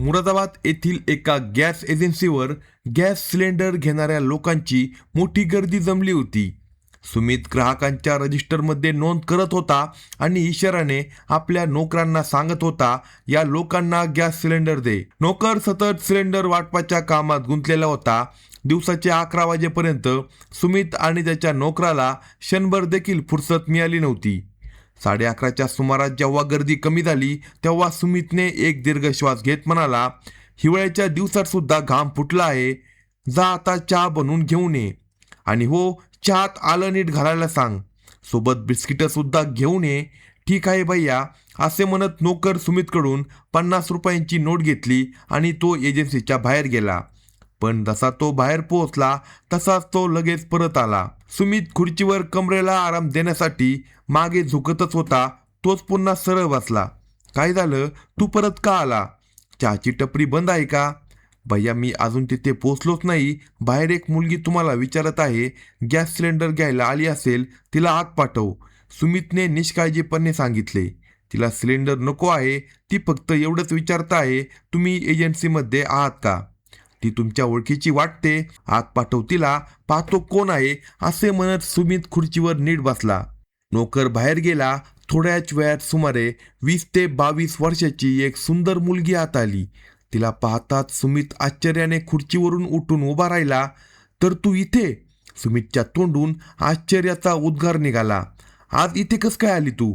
मुरादाबाद येथील एका gas एजन्सीवर gas cylinder घेणाऱ्या लोकांची मोठी गर्दी जमली होती. सुमित ग्राहकांच्या रजिस्टरमध्ये नोंद करत होता आणि इशाराने आपल्या नोकरांना सांगत होता, या लोकांना गॅस सिलेंडर दे. नोकर सतत सिलेंडर वाटपाच्या कामात गुंतलेला होता. दिवसाचे 11 वाजेपर्यंत सुमित आणि त्याच्या नोकराला क्षणभर देखील फुरसत मिळाली नव्हती. 11:30च्या सुमारास जेव्हा गर्दी कमी झाली तेव्हा सुमितने एक दीर्घ श्वास घेत म्हणाला, हिवाळ्याच्या दिवसात सुद्धा घाम फुटला आहे. जा आता चहा बनवून घेऊन ये. आणि हो, चहात आलं नीट घालायला सांग. सोबत बिस्किटं सुद्धा घेऊन ये. ठीक आहे भैया, असे म्हणत नोकर सुमितकडून 50 रुपयांची नोट घेतली आणि तो एजन्सीच्या बाहेर गेला. पण जसा तो बाहेर पोहोचला तसाच तो लगेच परत आला. सुमित खुर्चीवर कमरेला आराम देण्यासाठी मागे झुकतच होता. तोच पुन्हा सरळ बसला. काय झालं, तू परत का आला? चहाची टपरी बंद आहे का? भैया, मी अजून तिथे पोचलोच नाही. बाहेर एक मुलगी तुम्हाला विचारत आहे. गॅस सिलेंडर घ्यायला आली असेल, तिला आत पाठव, सुमितने निष्काळजीपणे सांगितले. तिला सिलेंडर नको आहे. ती फक्त एवढंच विचारत आहे, तुम्ही एजन्सीमध्ये आहात का? ती तुमच्या ओळखीची वाटते. आत पाठव तिला, पाहतो कोण आहे. असे म्हणत सुमित खुर्चीवर नीट बसला. नोकर बाहेर गेला. थोड्याच वेळात सुमारे 20 ते 22 वर्षाची एक सुंदर मुलगी आत आली. तिला पाहताच सुमित आश्चर्याने खुर्चीवरून उठून उभा राहिला. तर तू इथे? सुमितच्या तोंडून आश्चर्याचा उद्गार निघाला. आज इथे कस काय आली तू?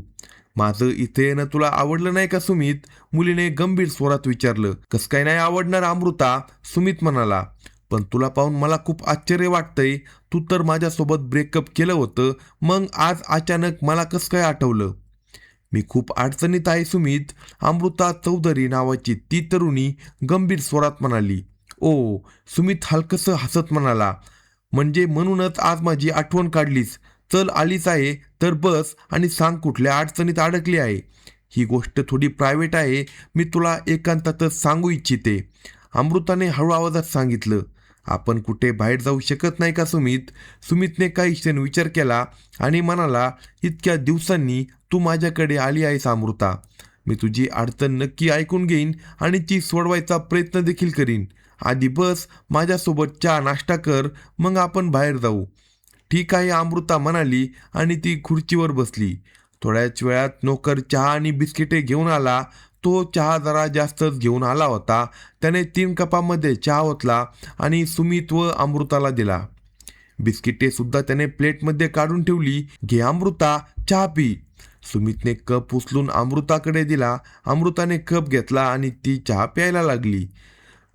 माझं इथे येणं तुला आवडलं नाही का सुमित? मुलीने गंभीर स्वरात विचारलं. कस काय नाही आवडणार अमृता, सुमित म्हणाला. पण तुला पाहून मला खूप आश्चर्य वाटतंय. तू तर माझ्यासोबत ब्रेकअप केलं होतं, मग आज अचानक मला कस काय आठवलं? मी खूप अडचणीत आहे सुमित, अमृता चौधरी नावाची ती तरुणी गंभीर स्वरात म्हणाली. ओ, सुमित हलकसं हसत म्हणाला. म्हणजे म्हणूनच आज माझी आठवण काढलीस? चल, आलीच आहे तर बस आणि सांग कुठल्या अडचणीत अडकली आहे. ही गोष्ट थोडी प्रायव्हेट आहे, मी तुला एकांतातच सांगू इच्छिते, अमृताने हळू आवाजात सांगितलं. आपण कुठे बाहेर जाऊ शकत नाही का सुमित? सुमितने काही क्षण विचार केला आणि म्हणाला, इतक्या दिवसांनी तू माझ्याकडे आली आहेस अमृता. मी तुझी अडचण नक्की ऐकून घेईन आणि ती सोडवायचा प्रयत्न देखील करीन. आधी बस, माझ्यासोबत चहा नाश्ता कर, मग आपण बाहेर जाऊ. ठीक आहे, अमृता म्हणाली आणि ती खुर्चीवर बसली. थोड्याच वेळात नोकर चहा आणि बिस्किटे घेऊन आला. तो चहा जरा जास्तच घेऊन आला होता. त्याने 3 कपामध्ये चहा ओतला आणि सुमित व अमृताला दिला. बिस्किटे सुद्धा त्याने प्लेटमध्ये काढून ठेवली. घे अमृता, चहा पी. सुमितने कप उचलून अमृताकडे दिला. अमृताने कप घेतला आणि ती चहा प्यायला लागली.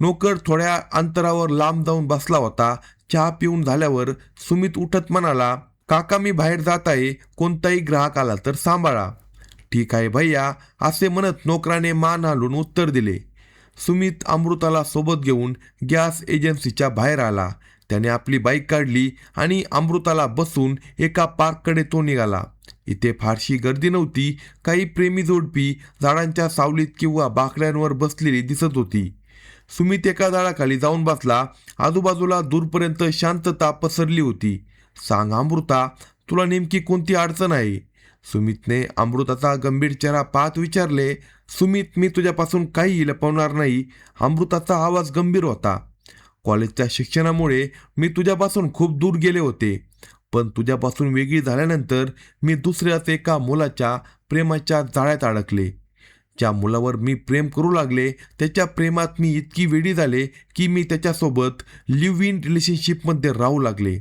नोकर थोड्या अंतरावर लांब जाऊन बसला होता. चहा पिऊन झाल्यावर सुमित उठत म्हणाला, काका, मी बाहेर जात आहे. कोणताही ग्राहक आला तर सांभाळा. ठीक आहे भैया, असे म्हणत नोकराने मान हलवून उत्तर दिले. सुमित अमृताला सोबत घेऊन गॅस एजन्सीच्या बाहेर आला. त्याने आपली बाईक काढली आणि अमृताला बसून एका पार्ककडे तो निघाला. इथे फारशी गर्दी नव्हती. काही प्रेमी जोडपी झाडांच्या सावलीत किंवा बाकड्यांवर बसलेली दिसत होती. सुमित एका झाडाखाली जाऊन बसला. आजूबाजूला दूरपर्यंत शांतता पसरली होती. सांग अमृता, तुला नेमकी कोणती अडचण आहे? सुमितने अमृताचा गंभीर चेहरा पाहत विचारले. सुमित, मी तुझ्यापासून काही लपवणार नाही. अमृताचा आवाज गंभीर होता. कॉलेजच्या शिक्षणामुळे मी तुझ्यापासून खूप दूर गेले होते. पण तुझ्यापासून वेगळी झाल्यानंतर मी दुसऱ्याच एका मुलाच्या प्रेमाच्या जाळ्यात अडकले. ज्या मुलावर मी प्रेम करू लागले, त्याच्या प्रेमात मी इतकी वेडी झाले की मी त्याच्यासोबत लिव्ह इन रिलेशनशिपमध्ये राहू लागले.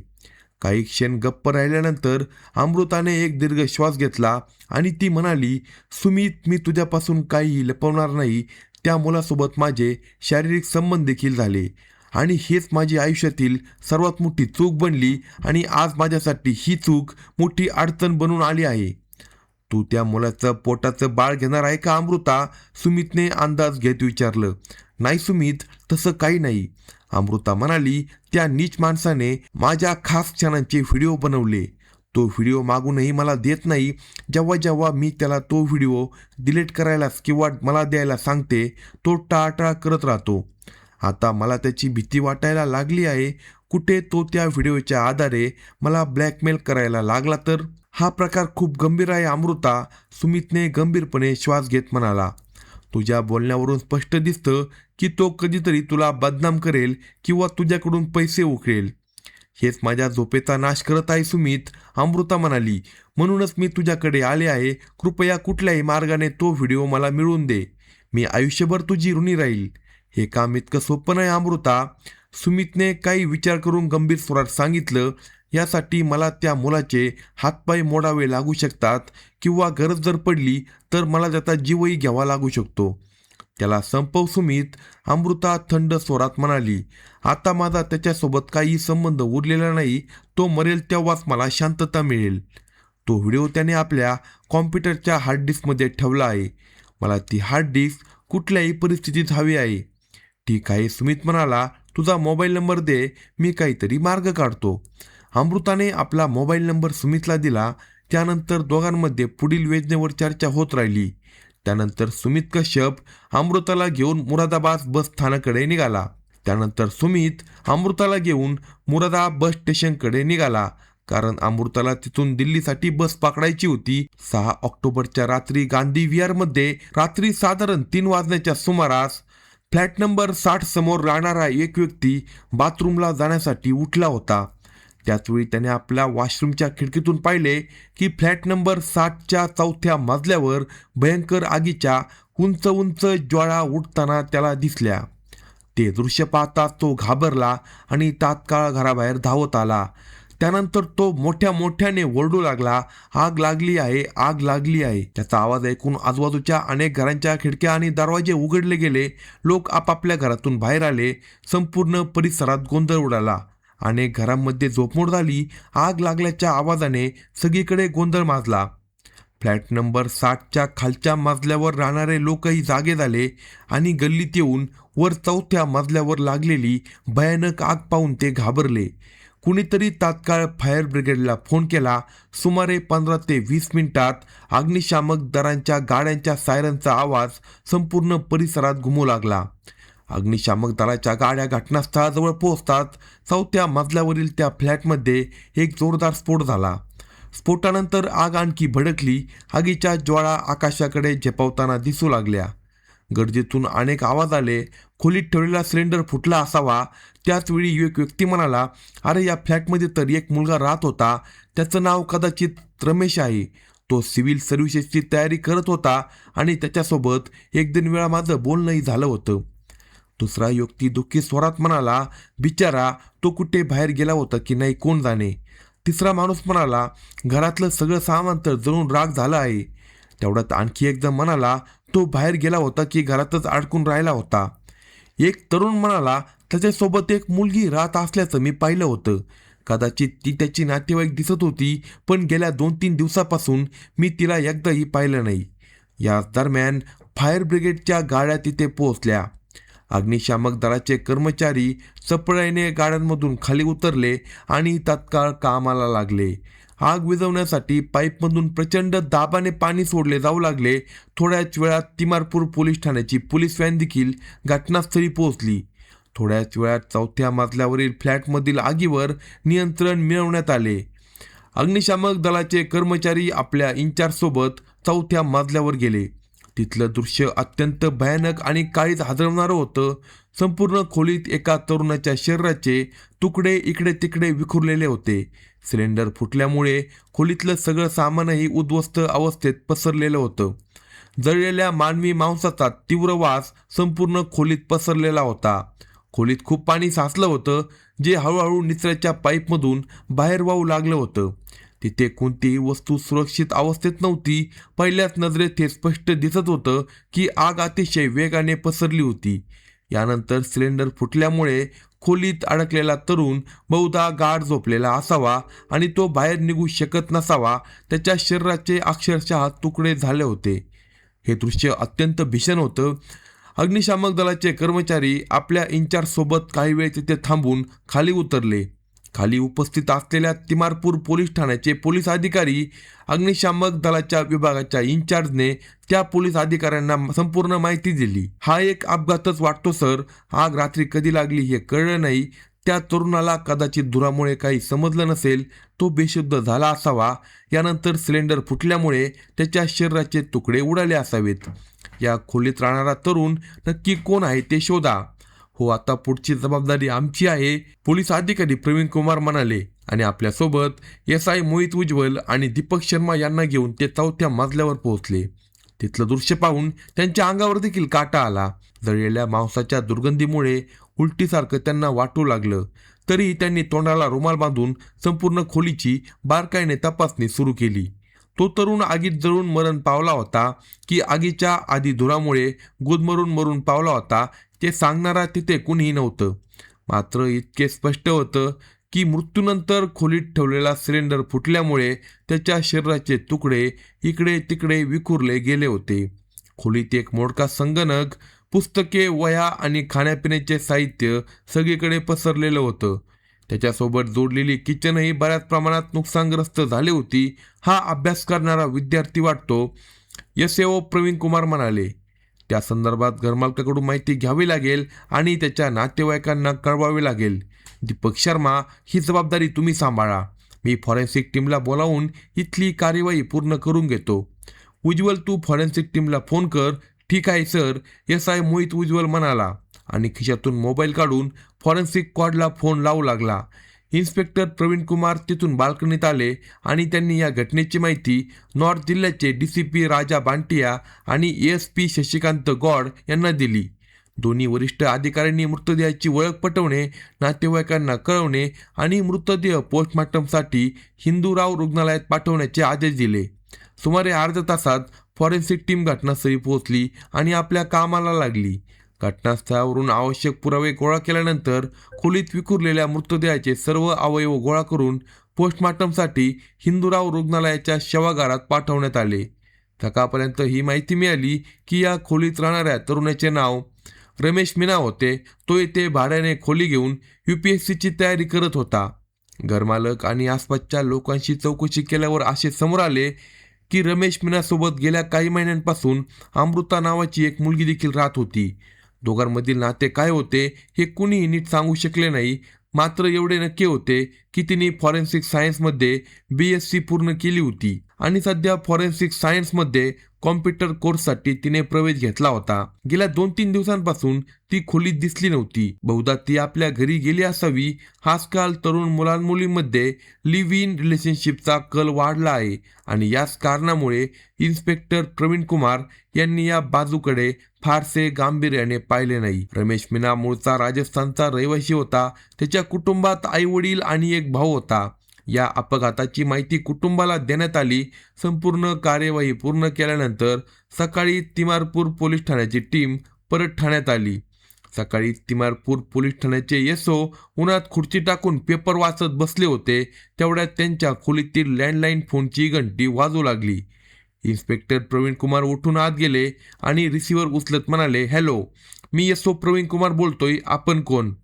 काही क्षण गप्प राहिल्यानंतर अमृताने एक दीर्घ श्वास घेतला आणि ती म्हणाली, सुमित, मी तुझ्यापासून काही लपवणार नाही. त्या मुलासोबत माझे शारीरिक संबंध देखील झाले आणि हेच माझी आयुष्यातील सर्वात मोठी चूक बनली आणि आज माझ्यासाठी ही चूक मोठी अडचण बनून आली आहे. तू त्या मुलाचं पोटाचं बाळ घेणार आहे का अमृता? सुमितने अंदाज घेत विचारलं. नाही सुमित, तसं काही नाही, अमृता म्हणाली. त्या नीच माणसाने माझ्या खास क्षणांचे व्हिडिओ बनवले. तो व्हिडिओ मागूनही मला देत नाही. जेव्हा जेव्हा मी त्याला तो व्हिडिओ डिलीट करायला किंवा मला द्यायला सांगते, तो टाळाटाळ करत राहतो. आता मला त्याची भीती वाटायला लागली आहे. कुठे तो त्या व्हिडिओच्या आधारे मला ब्लॅकमेल करायला लागला तर? हा प्रकार खूप गंभीर आहे अमृता, सुमितने गंभीरपणे श्वास घेत म्हणाला. तुझ्या बोलण्यावरून स्पष्ट दिसतं की तो कधीतरी तुला बदनाम करेल किंवा तुझ्याकडून पैसे उकळेल. हेच माझ्या झोपेचा नाश करत आहे सुमित, अमृता म्हणाली. म्हणूनच मी तुझ्याकडे आले आहे. कृपया कुठल्याही मार्गाने तो व्हिडिओ मला मिळवून दे. मी आयुष्यभर तुझी ऋणी राहील. हे काम इतकं सोपं नाही अमृता, सुमितने काही विचार करून गंभीर स्वरात सांगितलं. यासाठी मला त्या मुलाचे हातपाय मोडावे लागू शकतात किंवा गरज जर पडली तर मला त्याचा जीवही घ्यावा लागू शकतो. त्याला संपव सुमित, अमृता थंड स्वरात म्हणाली. आता माझा त्याच्यासोबत काही संबंध उरलेला नाही. तो मरेल तेव्हाच मला शांतता मिळेल. तो व्हिडिओ त्याने आपल्या कॉम्प्युटरच्या हार्ड डिस्कमध्ये ठेवला आहे. मला ती हार्ड डिस्क कुठल्याही परिस्थितीत हवी आहे. ठीक आहे, सुमित म्हणाला. तुझा मोबाईल नंबर दे, मी काहीतरी मार्ग काढतो. अमृताने आपला मोबाईल नंबर सुमितला दिला. त्यानंतर दोघांमध्ये पुढील योजनेवर चर्चा होत राहिली. त्यानंतर सुमित कश्यप अमृताला घेऊन मुरादाबाद बस स्थानकाकडे निघाला. बस स्टेशनकडे निघाला कारण अमृताला तिथून दिल्लीसाठी बस पकडायची होती. 6 ऑक्टोबरच्या रात्री गांधी विहारमध्ये रात्री साधारण 3 वाजण्याच्या सुमारास फ्लॅट नंबर 60 समोर राहणारा एक व्यक्ती बाथरूमला जाण्यासाठी उठला होता. त्याचवेळी त्याने आपल्या वॉशरूमच्या खिडकीतून पाहिले की फ्लॅट नंबर 60च्या 4थ्या मजल्यावर भयंकर आगीच्या उंच उंच ज्वाळा उठताना त्याला दिसल्या. ते दृश्य पाहताच तो घाबरला आणि तात्काळ घराबाहेर धावत आला. त्यानंतर तो मोठ्या मोठ्याने ओरडू लागला, आग लागली आहे, आग लागली आहे. त्याचा आवाज ऐकून आजूबाजूच्या अनेक घरांच्या खिडक्या आणि दरवाजे उघडले गेले. लोक आपापल्या घरातून बाहेर आले. संपूर्ण परिसरात गोंधळ उडाला. अनेक घरांमध्ये झोपमोड झाली. आग लागल्याच्या आवाजाने सगळीकडे गोंधळ माजला. फ्लॅट नंबर 60च्या खालच्या मजल्यावर राहणारे लोकही जागे झाले आणि गल्लीत येऊन वर 4थ्या मजल्यावर लागलेली भयानक आग पाहून ते घाबरले. कुणीतरी तात्काळ फायर ब्रिगेडला फोन केला. सुमारे 15 ते 20 मिनिटात अग्निशामक दलांच्या गाड्यांच्या सायरनचा आवाज संपूर्ण परिसरात घुमू लागला. अग्निशामक दलाच्या गाड्या घटनास्थळाजवळ पोहोचतात. 4थ्या मजल्यावरील त्या फ्लॅटमध्ये एक जोरदार स्फोट झाला. स्फोटानंतर आग आणखी भडकली. आगीच्या ज्वाळा आकाशाकडे झेपावताना दिसू लागल्या. गर्दीतून अनेक आवाज आले. खोलीत ठेवलेला सिलेंडर फुटला असावा. त्याचवेळी एक व्यक्ती म्हणाला, अरे या फ्लॅटमध्ये तर एक मुलगा राहत होता. त्याचं नाव कदाचित रमेश आहे. तो सिव्हिल सर्व्हिसेसची तयारी करत होता आणि त्याच्यासोबत 1-2 वेळा माझं बोलणंही झालं होतं. दुसरा व्यक्ती दुःखी स्वरात म्हणाला, बिचारा, तो कुठे बाहेर गेला होता की नाही कोण जाणे. तिसरा माणूस म्हणाला, घरातलं सगळं सामान तर जळून राख झालं आहे. तेवढ्यात आणखी एक जण म्हणाला, तो बाहेर गेला होता की घरातच अडकून राहिला होता. एक तरुण म्हणाला, त्याच्यासोबत एक मुलगी राहत असल्याचं मी पाहिलं होतं. कदाचित ती त्याची नातेवाईक दिसत होती, पण गेल्या 2-3 दिवसापासून मी तिला एकदाही पाहिलं नाही. या दरम्यान फायर ब्रिगेडच्या गाड्या तिथे पोहोचल्या. अग्निशामक दलाचे कर्मचारी चपळाईने गाड्यांमधून खाली उतरले आणि तात्काळ कामाला लागले. आग विझवण्यासाठी पाईपमधून प्रचंड दाबाने पाणी सोडले जाऊ लागले. थोड्याच वेळात तिमारपूर पोलीस ठाण्याची पोलीस व्हॅन देखील घटनास्थळी पोहोचली. थोड्याच वेळात 4थ्या मजल्यावरील फ्लॅटमधील आगीवर नियंत्रण मिळवण्यात आले. अग्निशामक दलाचे कर्मचारी आपल्या इंचार्जसोबत 4थ्या मजल्यावर गेले. तिथलं दृश्य अत्यंत भयानक आणि काळीज हादरवणारं होतं. संपूर्ण खोलीत एका तरुणाच्या शरीराचे तुकडे इकडे तिकडे विखुरलेले होते. सिलेंडर फुटल्यामुळे खोलीतलं सगळं सामानही उद्ध्वस्त अवस्थेत पसरलेलं होतं. जळलेल्या मानवी मांसाचा तीव्र वास संपूर्ण खोलीत पसरलेला होता. खोलीत खूप पाणी साचलं होतं, जे हळूहळू निचऱ्याच्या पाईपमधून बाहेर वाहू लागलं होतं. तिथे कोणतीही वस्तू सुरक्षित अवस्थेत नव्हती. पहिल्याच नजरेत हे स्पष्ट दिसत होतं की आग अतिशय वेगाने पसरली होती. यानंतर सिलेंडर फुटल्यामुळे खोलीत अडकलेला तरुण बहुधा गाढ झोपलेला असावा आणि तो बाहेर निघू शकत नसावा. त्याच्या शरीराचे अक्षरशः तुकडे झाले होते. हे दृश्य अत्यंत भीषण होतं. अग्निशामक दलाचे कर्मचारी आपल्या इंचार्जसोबत काही वेळ तिथे थांबून खाली उतरले. खाली उपस्थित असलेल्या तिमारपूर पोलीस ठाण्याचे पोलीस अधिकारी, अग्निशामक दलाच्या विभागाच्या इंचार्जने त्या पोलीस अधिकाऱ्यांना संपूर्ण माहिती दिली. हा एक अपघातच वाटतो सर. आग रात्री कधी लागली हे कळलं नाही. त्या तरुणाला कदाचित धुरामुळे काही समजलं नसेल, तो बेशुद्ध झाला असावा. यानंतर सिलेंडर फुटल्यामुळे त्याच्या शरीराचे तुकडे उडाले असावेत. या खोलीत राहणारा तरुण नक्की कोण आहे ते शोधा. हो, आता पुढची जबाबदारी आमची आहे, पोलीस अधिकारी प्रवीण कुमार म्हणाले आणि आपल्यासोबत SI मोहित उज्ज्वल आणि दीपक शर्मा यांना घेऊन ते 4थ्या मजल्यावर पोहोचले. तिथलं दृश्य पाहून त्यांच्या अंगावर देखील काटा आला. जळलेल्या मांसाच्या दुर्गंधीमुळे उलटीसारखं त्यांना वाटू लागलं. तरी त्यांनी तोंडाला रुमाल बांधून संपूर्ण खोलीची बारकाईने तपासणी सुरू केली. तो तरुण आगीत जळून मरण पावला होता की आगीच्या आधी धुरामुळे गुदमरून मरून पावला होता ते सांगणारा तिथे कुणीही नव्हतं. मात्र इतके स्पष्ट होतं की मृत्यूनंतर खोलीत ठेवलेला सिलेंडर फुटल्यामुळे त्याच्या शरीराचे तुकडे इकडे तिकडे विखुरले गेले होते. खोलीत एक मोडका संगणक, पुस्तके, वह्या आणि खाण्यापिण्याचे साहित्य सगळीकडे पसरलेलं होतं. त्याच्यासोबत जोडलेली किचनही बऱ्याच प्रमाणात नुकसानग्रस्त झाली होती. हा अभ्यास करणारा विद्यार्थी वाटतो, SAO प्रवीण कुमार म्हणाले. त्या संदर्भात घरमालकाकडून माहिती घ्यावी लागेल आणि त्याच्या नातेवाईकांना कळवावे लागेल. दीपक शर्मा, ही जबाबदारी तुम्ही सांभाळा. मी फॉरेन्सिक टीमला बोलावून इथली कार्यवाही पूर्ण करून घेतो. उज्ज्वल, तू फॉरेन्सिक टीमला फोन कर. ठीक आहे सर, SI मोहित उज्ज्वल म्हणाला आणि खिशातून मोबाईल काढून फॉरेन्सिक स्क्वॉडला फोन लावू लागला. इन्स्पेक्टर प्रवीण कुमार तिथून बाल्कनीत आले आणि त्यांनी या घटनेची माहिती नॉर्थ जिल्ह्याचे DCP राजा बांटिया आणि ASP शशिकांत गौड यांना दिली. दोन्ही वरिष्ठ अधिकाऱ्यांनी मृतदेहाची ओळख पटवणे, नातेवाईकांना कळवणे आणि मृतदेह पोस्टमॉर्टमसाठी हिंदूराव रुग्णालयात पाठवण्याचे आदेश दिले. सुमारे अर्ध्या तासात फॉरेन्सिक टीम घटनास्थळी पोहोचली आणि आपल्या कामाला लागली. घटनास्थळावरून आवश्यक पुरावे गोळा केल्यानंतर खोलीत विखुरलेल्या मृतदेहाचे सर्व अवयव गोळा करून पोस्टमॉर्टमसाठी हिंदूराव रुग्णालयाच्या शवागारात पाठवण्यात आले. सकाळपर्यंत ही माहिती मिळाली की या खोलीत राहणाऱ्या तरुणाचे नाव रमेश मीना होते. तो येथे भाड्याने खोली घेऊन UPSCची तयारी करत होता. घरमालक आणि आसपासच्या लोकांशी चौकशी केल्यावर असे समोर आले की रमेश मीनासोबत गेल्या काही महिन्यांपासून अमृता नावाची एक मुलगी देखील राहत होती. दोघांमधील नाते काय होते हे कुणीही नीट सांगू शकले नाही. मात्र एवढे नक्की होते की तिने फॉरेन्सिक सायन्समध्ये BSc पूर्ण केली होती आणि सध्या फॉरेन्सिक सायन्समध्ये कॉम्प्युटर कोर्ससाठी तिने प्रवेश घेतला होता. गेल्या 2-3 दिवसांपासून ती खोलीत दिसली नव्हती. बहुधा ती आपल्या घरी गेली असावी. आजकाल तरुण मुलांमुलींमध्ये लिव्ह इन रिलेशनशिपचा कल वाढला आहे आणि याच कारणामुळे इन्स्पेक्टर प्रवीण कुमार यांनी या बाजूकडे फारसे गांभीर्याने पाहिले नाही. रमेश मीना मूळचा राजस्थानचा रहिवासी होता. त्याच्या कुटुंबात आई-वडील आणि एक भाऊ होता. या अपघाताची माहिती कुटुंबाला देण्यात आली. संपूर्ण कार्यवाही पूर्ण केल्यानंतर सकाळी तिमारपूर पोलीस ठाण्याची टीम परत ठाण्यात आली. सकाळी तिमारपूर पोलीस ठाण्याचे SO उन्हात खुर्ची टाकून पेपर वाचत बसले होते. तेवढ्यात त्यांच्या खोलीतील लँडलाईन फोनची घंटी वाजू लागली. इन्स्पेक्टर प्रवीण कुमार उठून आत गेले आणि रिसिव्हर उचलत म्हणाले, हॅलो, मी SO प्रवीण कुमार बोलतोय. आपण कोण?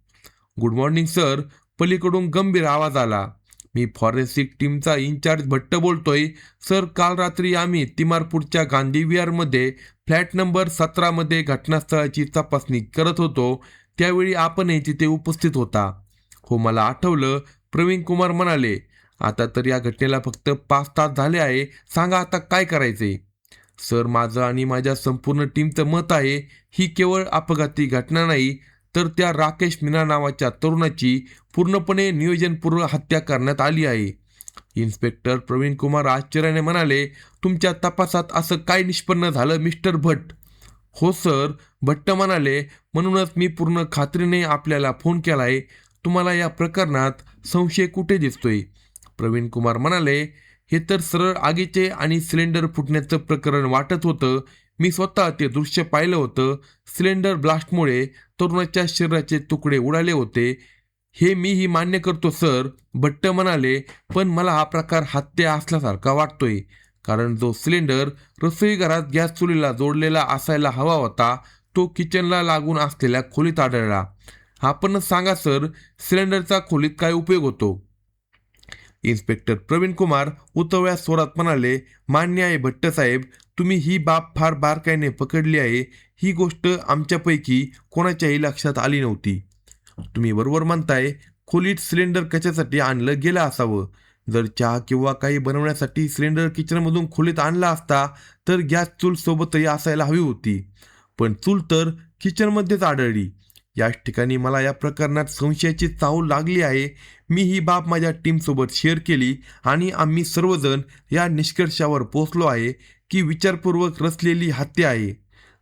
गुड मॉर्निंग सर, पलीकडून गंभीर आवाज आला. मी फॉरेन्सिक टीमचा इन्चार्ज भट्ट बोलतोय. सर, काल रात्री आम्ही तिमारपूरच्या गांधी विहारमध्ये फ्लॅट नंबर 17मध्ये घटनास्थळाची तपासणी करत होतो. त्यावेळी आपणही तिथे उपस्थित होता. हो, मला आठवलं, प्रवीण कुमार म्हणाले. आता तर या घटनेला फक्त 5 तास झाले आहे. सांगा आता काय करायचे? सर, माझं आणि माझ्या संपूर्ण टीमचं मत आहे, ही केवळ अपघाती घटना नाही, तर त्या राकेश मीना नावाच्या तरुणाची पूर्णपणे नियोजनपूर्व हत्या करण्यात आली आहे. इन्स्पेक्टर प्रवीण कुमार आश्चर्याने म्हणाले, तुमच्या तपासात असं काय निष्पन्न झालं मिस्टर भट्ट? हो सर, भट्ट म्हणाले, म्हणूनच मी पूर्ण खात्रीने आपल्याला फोन केलाय. तुम्हाला या प्रकरणात संशय कुठे दिसतोय? प्रवीण कुमार म्हणाले, हे तर सरळ आगीचे आणि सिलेंडर फुटण्याचं प्रकरण वाटत होतं. मी स्वतः ते दृश्य पाहिलं होतं. सिलेंडर ब्लास्टमुळे तरुणाच्या शरीराचे तुकडे उडाले होते. हे मीही मान्य करतो सर, भट्ट म्हणाले, पण मला हा प्रकार हत्या असल्यासारखा वाटतोय. कारण जो सिलेंडर रसोईघरात गॅस चुलीला जोडलेला असायला हवा होता, तो किचनला लागून असलेल्या खोलीत आढळला. आपणच सांगा सर, सिलेंडरचा खोलीत काय उपयोग होतो? इन्स्पेक्टर प्रवीण कुमार उतवळ्या स्वरात म्हणाले, मान्य आहे भट्ट साहेब, तुम्ही ही बाब फार बारकाईने पकडली आहे. ही गोष्ट आमच्यापैकी कोणाच्याही लक्षात आली नव्हती. तुम्ही बरोबर म्हणताय. खोलीत सिलेंडर कशासाठी आणलं गेलं असावं? जर चहा किंवा काही बनवण्यासाठी सिलेंडर किचनमधून खोलीत आणला असता तर गॅस चूल सोबतही असायला हवी होती. पण चूल तर किचनमध्येच आढळली. याच ठिकाणी मला या प्रकरणात संशयाची चाहूल लागली आहे. मी ही बाब माझ्या टीमसोबत शेअर केली आणि आम्ही सर्वजण या निष्कर्षावर पोहोचलो आहे की विचारपूर्वक रचलेली हत्या आहे.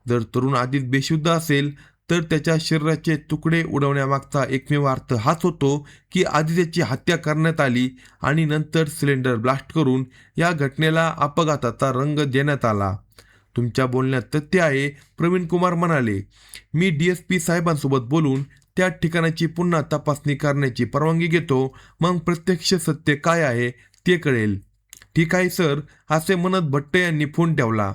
जर तरुण आधीच बेशुद्ध असेल तर त्याच्या शरीराचे तुकडे उडवण्यामागचा एकमेव अर्थ हाच होतो की आधी त्याची हत्या करण्यात आली आणि नंतर सिलेंडर ब्लास्ट करून या घटनेला अपघाताचा रंग देण्यात आला. तुमच्या बोलण्यात तथ्य आहे, प्रवीण कुमार म्हणाले. मी DSP साहेबांसोबत बोलून त्या ठिकाणाची पुन्हा तपासणी करण्याची परवानगी घेतो. मग प्रत्यक्ष सत्य काय आहे ते कळेल. ठीक आहे सर, असे म्हणत भट्ट यांनी फोन ठेवला.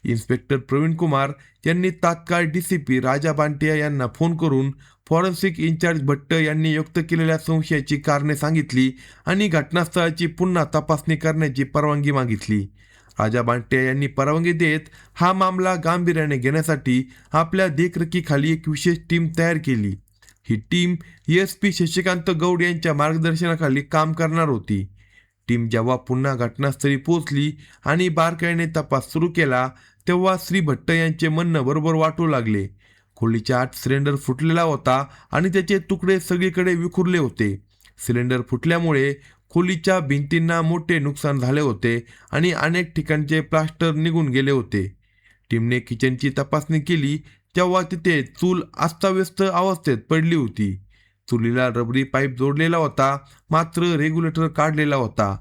इन्स्पेक्टर प्रवीण कुमार यांनी तात्काळ DCP राजा बांटिया यांना फोन करून फॉरेन्सिक इन्चार्ज भट्ट यांनी व्यक्त केलेल्या संशयाची कारणे सांगितली आणि घटनास्थळाची पुन्हा तपासणी करण्याची परवानगी मागितली. राजा बांटिया यांनी परवानगी देत हा मामला गांभीर्याने घेण्यासाठी आपल्या देखरेखीखाली एक विशेष टीम तयार केली. ही टीम SP शशिकांत गौड यांच्या मार्गदर्शनाखाली काम करणार होती. टीम जेव्हा पुन्हा घटनास्थळी पोहोचली आणि बारकाईने तपास सुरू केला तेव्हा श्री भट्ट यांचे म्हणणं बरोबर वाटू लागले. खोलीच्या आत सिलेंडर फुटलेला होता आणि त्याचे तुकडे सगळीकडे विखुरले होते. सिलेंडर फुटल्यामुळे खोलीच्या भिंतींना मोठे नुकसान झाले होते आणि अनेक ठिकाणचे प्लास्टर निघून गेले होते. टीमने किचनची तपासणी केली तेव्हा तिथे चूल अस्ताव्यस्त अवस्थेत पडली होती. चुलीला रबरी पाईप जोडलेला होता, मात्र रेग्युलेटर काढलेला होता.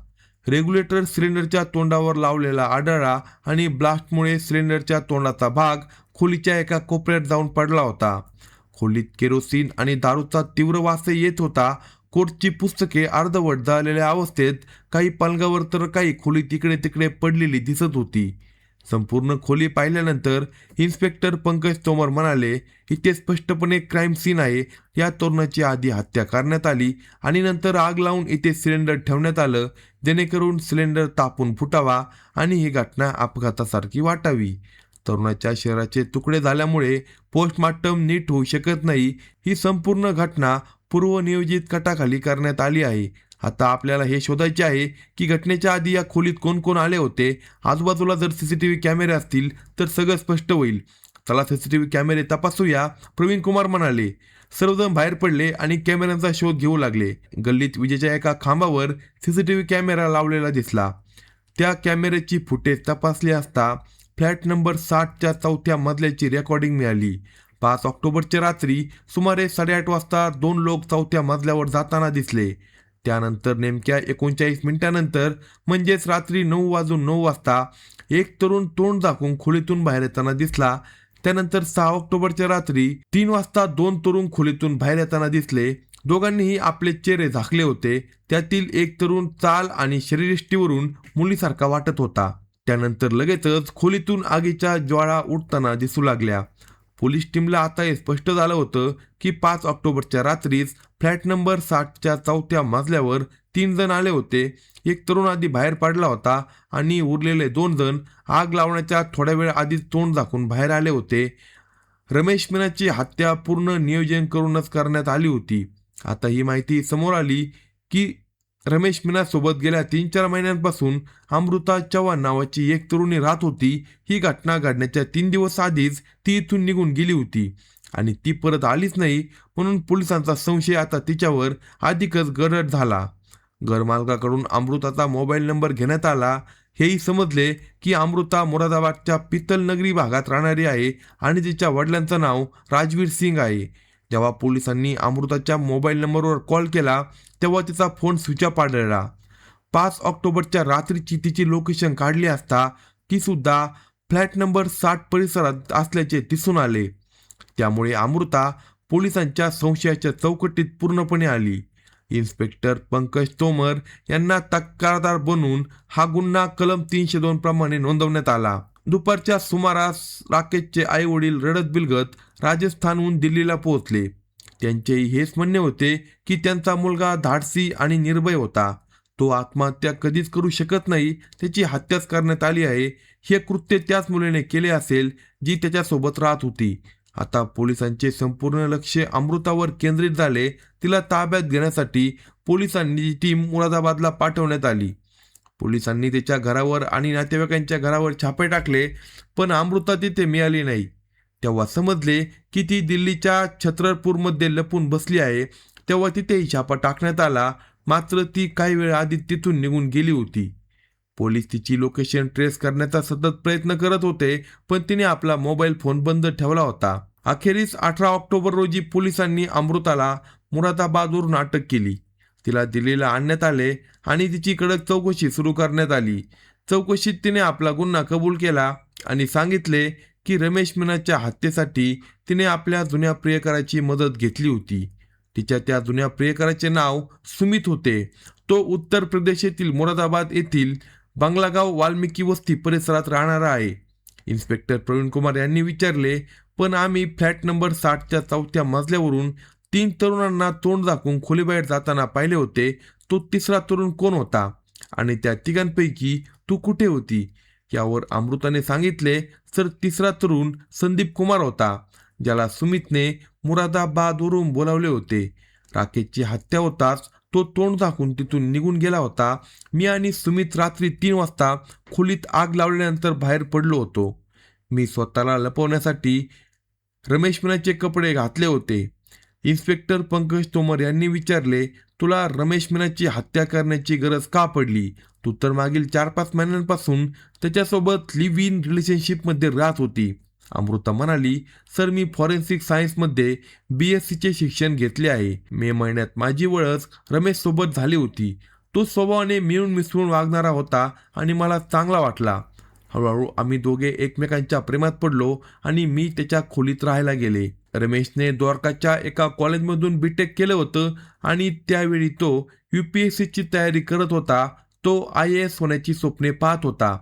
रेग्युलेटर सिलेंडरच्या तोंडावर लावलेला आढळला आणि ब्लास्टमुळे सिलेंडरच्या तोंडाचा भाग खोलीच्या एका कोपऱ्यात जाऊन पडला होता. खोलीत केरोसिन आणि दारूचा तीव्र वास येत होता. कोर्टची पुस्तके अर्धवट झालेल्या अवस्थेत, काही पलंगावर तर काही खोलीत इकडे तिकडे पडलेली दिसत होती. संपूर्ण खोली पाहिल्यानंतर इन्स्पेक्टर पंकज तोमर म्हणाले, इथे स्पष्टपणे क्राईम सीन आहे. या तरुणाची आधी हत्या करण्यात आली आणि नंतर आग लावून इथे सिलेंडर ठेवण्यात आलं जेणेकरून सिलेंडर तापून फुटावा आणि ही घटना अपघातासारखी वाटावी. तरुणाच्या शरीराचे तुकडे झाल्यामुळे पोस्टमॉर्टम नीट होऊ शकत नाही. ही संपूर्ण घटना पूर्वनियोजित कटाखाली करण्यात आली आहे. आता आपल्याला हे शोधायचे आहे की घटनेच्या आधी या खोलीत कोण कोण आले होते. आजूबाजूला जर CCTV कॅमेरे असतील तर सगळं स्पष्ट होईल. चला CCTV कॅमेरे तपासूया, प्रवीण कुमार म्हणाले. सर्वजण बाहेर पडले आणि कॅमेऱ्यांचा शोध घेऊ लागले. गल्लीत विजेच्या एका खांबावर CCTV कॅमेरा लावलेला दिसला. त्या कॅमेऱ्याची फुटेज तपासली असता फ्लॅट नंबर 60च्या 4थ्या मजल्याची रेकॉर्डिंग मिळाली. 5 ऑक्टोबरच्या रात्री सुमारे 8:30 वाजता 2 लोक 4थ्या मजल्यावर जाताना दिसले. त्यानंतर नेमक्या 39 मिनिटांनंतर म्हणजेच रात्री 9:09 वाजता एक तरुण तोंड झाकून खोलीतून बाहेर येताना दिसला. त्यानंतर 6 ऑक्टोबरच्या रात्री 3 वाजता 2 तरुण खोलीतून बाहेर येताना दिसले. दोघांनीही आपले चेहरे झाकले होते. त्यातील एक तरुण चाल आणि शरीरयष्टीवरून मुलीसारखा वाटत होता. त्यानंतर लगेचच खोलीतून आगीच्या ज्वाळा उठताना दिसू लागल्या. पोलीस टीमला आता हे स्पष्ट झालं होतं की 5 ऑक्टोबरच्या रात्रीच फ्लॅट नंबर 60च्या 4थ्या मजल्यावर 3 जण आले होते. एक तरुण आधी बाहेर पडला होता आणि उरलेले 2 जण आग लावण्याच्या थोड्या वेळ आधीच तोंड झाकून बाहेर आले होते. रमेश मीनाची हत्या पूर्ण नियोजन करूनच करण्यात आली होती. आता ही माहिती समोर आली की रमेश मीनासोबत गेल्या 3-4 महिन्यांपासून अमृता चव्हाण नावाची एक तरुणी राहत होती. ही घटना घडण्याच्या 3 दिवस आधीच ती इथून निघून गेली होती आणि ती परत आलीच नाही. म्हणून पोलिसांचा संशय आता तिच्यावर अधिकच गडद झाला. घरमालकाकडून अमृताचा मोबाईल नंबर घेण्यात आला. हेही समजले की अमृता मुरादाबादच्या पितल नगरी भागात राहणारी आहे आणि तिच्या वडिलांचं नाव राजवीर सिंग आहे. जेव्हा पोलिसांनी अमृताच्या मोबाईल नंबरवर कॉल केला तेव्हा तिचा फोन स्विच ऑफ आढळला. 5 ऑक्टोबरच्या रात्रीची तिची लोकेशन काढली असता ती सुद्धा फ्लॅट नंबर 60 परिसरात असल्याचे दिसून आले. त्यामुळे अमृता पोलिसांच्या संशयाच्या चौकटीत पूर्णपणे आली. इन्स्पेक्टर पंकज तोमर यांना तक्रारदार बनवून हा गुन्हा कलम 302 प्रमाणे नोंदवण्यात आला. दुपारच्या सुमारास राकेशचे आई वडील रडत बिलगत राजस्थानहून दिल्लीला पोहोचले. त्यांचेही हेच म्हणणे होते की त्यांचा मुलगा धाडसी आणि निर्भय होता. तो आत्महत्या कधीच करू शकत नाही. त्याची हत्याच करण्यात आली आहे. हे कृत्य त्याच मुलीने केले असेल जी त्याच्यासोबत राहत होती आता पोलिसांचे संपूर्ण लक्ष अमृतावर केंद्रित झाले. तिला ताब्यात घेण्यासाठी पोलिसांनी टीम मुरादाबादला पाठवण्यात आली. पोलिसांनी त्याच्या घरावर आणि नातेवाईकांच्या घरावर छापे टाकले, पण अमृता तिथे मिळाली नाही. तेव्हा समजले की ती दिल्लीच्या छतरपूरमध्ये लपून बसली आहे. तेव्हा तिथेही छापा टाकण्यात आला, मात्र ती काही वेळ आधी तिथून निघून गेली होती. पोलीस तिची लोकेशन ट्रेस करण्याचा सतत प्रयत्न करत होते, पण तिने आपला मोबाईल फोन बंद ठेवला होता. अखेरीस 18 ऑक्टोबर रोजी पोलिसांनी अमृताला मुरादाबादवरून अटक केली. तिला दिल्लीला आणण्यात आले आणि तिची कडक चौकशी सुरू करण्यात आली. चौकशीत तिने आपला गुन्हा कबूल केला आणि सांगितले की रमेश मीनाच्या हत्येसाठी तिने आपल्या जुन्या प्रियकराची मदत घेतली होती. तिच्या त्या जुन्या प्रियकराचे नाव सुमित होते. तो उत्तर प्रदेशातील मुरादाबाद येथील बंगलागाव वाल्मिकी वस्ती परिसरात राहणारा आहे. इन्स्पेक्टर प्रवीण कुमार यांनी विचारले, पण आम्ही फ्लॅट नंबर 60च्या 4थ्या मजल्यावरून 3 तरुणांना तोंड दाखवून खोलीबाहेर जाताना पाहिले होते. तो तिसरा तरुण कोण होता आणि त्या तिघांपैकी तू कुठे होती? यावर अमृताने सांगितले, सर, तिसरा तरुण संदीप कुमार होता, ज्याला सुमितने मुरादाबादवरून बोलावले होते. राकेशची हत्या होताच तो तोंड दाखवून तिथून निघून गेला होता. मी आणि सुमित रात्री 3 वाजता खोलीत आग लावल्यानंतर बाहेर पडलो होतो. मी स्वतःला लपवण्यासाठी रमेश मीनाचे कपडे घातले होते. इन्स्पेक्टर पंकज तोमर यांनी विचारले, तुला रमेश मीनाची हत्या करण्याची गरज का पडली? तू तर मागील 4-5 महिन्यांपासून त्याच्यासोबत लिव्ह इन रिलेशनशिपमध्ये राहत होती. अमृता म्हणाली, सर, मी फॉरेन्सिक सायन्समध्ये BSc शिक्षण घेतले आहे. मे महिन्यात माझी ओळख रमेश सोबत झाली होती. तो स्वभावाने मिळून मिसळून वागणारा होता आणि मला चांगला वाटला. हळूहळू आम्ही दोघे एकमेकांच्या प्रेमात पडलो आणि मी त्याच्या खोलीत राहायला गेले. रमेशने द्वारकाच्या एका कॉलेजमधून BTech केलं होतं आणि त्यावेळी तो UPSCची तयारी करत होता. तो IAS होण्याची स्वप्ने पाहत होता.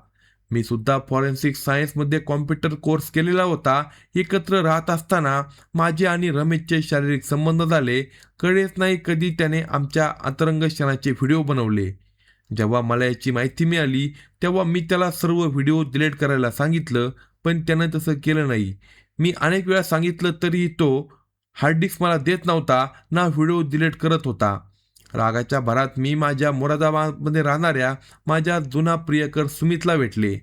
मी सुद्धा फॉरेन्सिक सायन्समध्ये कॉम्प्युटर कोर्स केलेला होता. एकत्र राहत असताना माझे आणि रमेशचे शारीरिक संबंध झाले. कळेच नाही कधी त्याने आमच्या अंतरंग क्षणाचे व्हिडिओ बनवले. जेव्हा मला याची माहिती मिळाली तेव्हा मी त्याला सर्व व्हिडिओ डिलीट करायला सांगितलं, पण त्यानं तसं केलं नाही. मी अनेक वेळा सांगितलं तरीही तो हार्ड डिस्क मला देत नव्हता ना व्हिडिओ डिलीट करत होता. रागाच्या भरात मी माझ्या मुरादाबादमध्ये राहणाऱ्या माझ्या जुना प्रियकर सुमितला भेटले.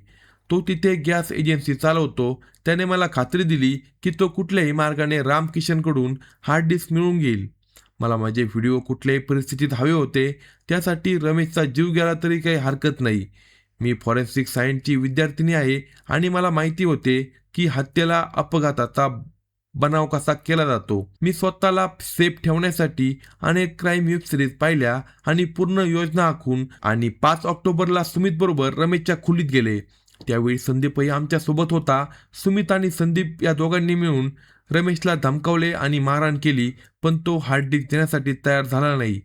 तो तिथे गॅस एजन्सी चालवतो. त्याने मला खात्री दिली की तो कुठल्याही मार्गाने रामकिशनकडून हार्ड डिस्क मिळवून घेईल. मला माझे व्हिडिओ कुठल्याही परिस्थितीत हवे होते. त्यासाठी रमेशचा जीव गेला तरी काही हरकत नाही. मी फॉरेन्सिक सायन्सची विद्यार्थिनी आहे आणि मला माहिती होते की हत्येला अपघाताचा बनाव कसा केला जातो. मी स्वतःला सेफ ठेवण्यासाठी अनेक क्राईम वेब सिरीज पाहिल्या आणि पूर्ण योजना आखून आणि 5 ऑक्टोबरला सुमित बरोबर रमेशच्या खोलीत गेले. त्यावेळी संदीपही आमच्या सोबत होता. सुमित आणि संदीप या दोघांनी मिळून रमेशला धमकावले आणि मारहाण केली, पण तो हार्ड डिस्क देण्यासाठी तयार झाला नाही.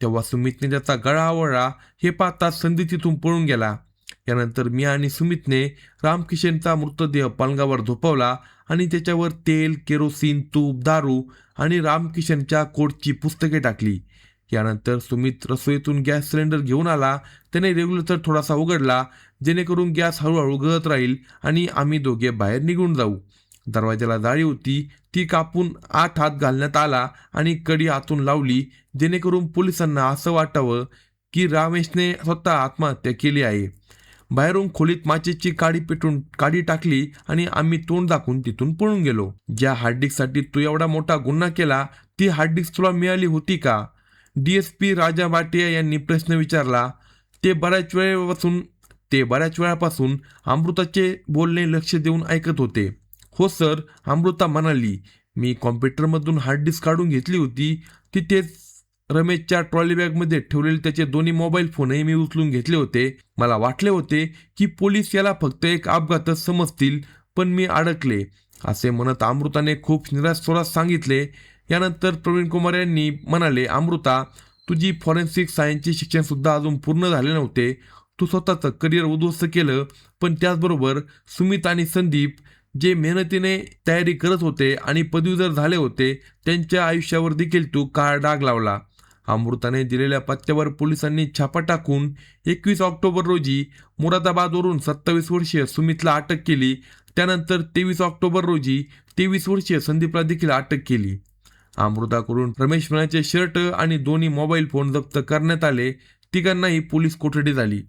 तेव्हा सुमितने त्याचा गळा आवळला. हे पाहता संदीप तिथून पळून गेला. यानंतर मी आणि सुमितने रामकिशनचा मृतदेह पलंगावर झोपवला आणि त्याच्यावर तेल, केरोसिन, तूप, दारू आणि रामकिशनच्या कोडची पुस्तके टाकली. यानंतर सुमित रसोईतून गॅस सिलेंडर घेऊन आला. त्याने रेग्युलेटर थोडासा उघडला, जेणेकरून गॅस हळूहळू गळत राहील आणि आम्ही दोघे बाहेर निघून जाऊ. दरवाजाला जाळी होती, ती कापून आत हात घालण्यात आला आणि कडी आतून लावली, जेणेकरून पोलिसांना असं वाटावं की रमेशने स्वतः आत्महत्या केली आहे. बाहेरून खोलीत माचीची काडी पेटून काडी टाकली आणि आम्ही तोंड दाखवून तिथून पळून गेलो. ज्या हार्डडिस्कसाठी तू एवढा मोठा गुन्हा केला, ती हार्डडिस्क तुला मिळाली होती का? DSP राजा भाटिया यांनी प्रश्न विचारला. ते बऱ्याच वेळापासून अमृताचे बोलणे लक्ष देऊन ऐकत होते. हो सर, अमृता म्हणाली. मी कॉम्प्युटरमधून हार्डडिस्क काढून घेतली होती. तिथेच रमेशच्या ट्रॉली बॅगमध्ये ठेवलेले त्याचे दोन्ही मोबाईल फोनही मी उचलून घेतले होते. मला वाटले होते की पोलीस याला फक्त एक अपघातच समजतील, पण मी अडकले, असे म्हणत अमृताने खूप निराश स्वरात सांगितले. यानंतर प्रवीण कुमार यांनी म्हणाले, अमृता, तुझी फॉरेन्सिक सायन्सचे शिक्षणसुद्धा अजून पूर्ण झाले नव्हते. तू स्वतःचं करिअर उद्ध्वस्त केलं, पण त्याचबरोबर सुमित आणि संदीप, जे मेहनतीने तयारी करत होते आणि पदवीधर झाले होते, त्यांच्या आयुष्यावर देखील तू काळा डाग लावला. अमृताने दिलेल्या पत्त्यावर पोलिसांनी छापा टाकून 21 ऑक्टोबर रोजी मुरादाबादवरून 27 वर्षीय सुमितला अटक केली. त्यानंतर 23 ऑक्टोबर रोजी 23 वर्षीय संदीपला देखील अटक केली. अमृताकडून रमेश मीनाचे शर्ट आणि दोन्ही मोबाईल फोन जप्त करण्यात आले. तिघांनाही पोलीस कोठडी झाली.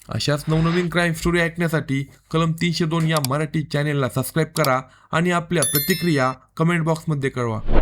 अशाच नवनवीन क्राईम स्टोरी ऐकण्यासाठी कलम 302 या मराठी चॅनेलला सबस्क्राईब करा आणि आपल्या प्रतिक्रिया कमेंट बॉक्समध्ये कळवा.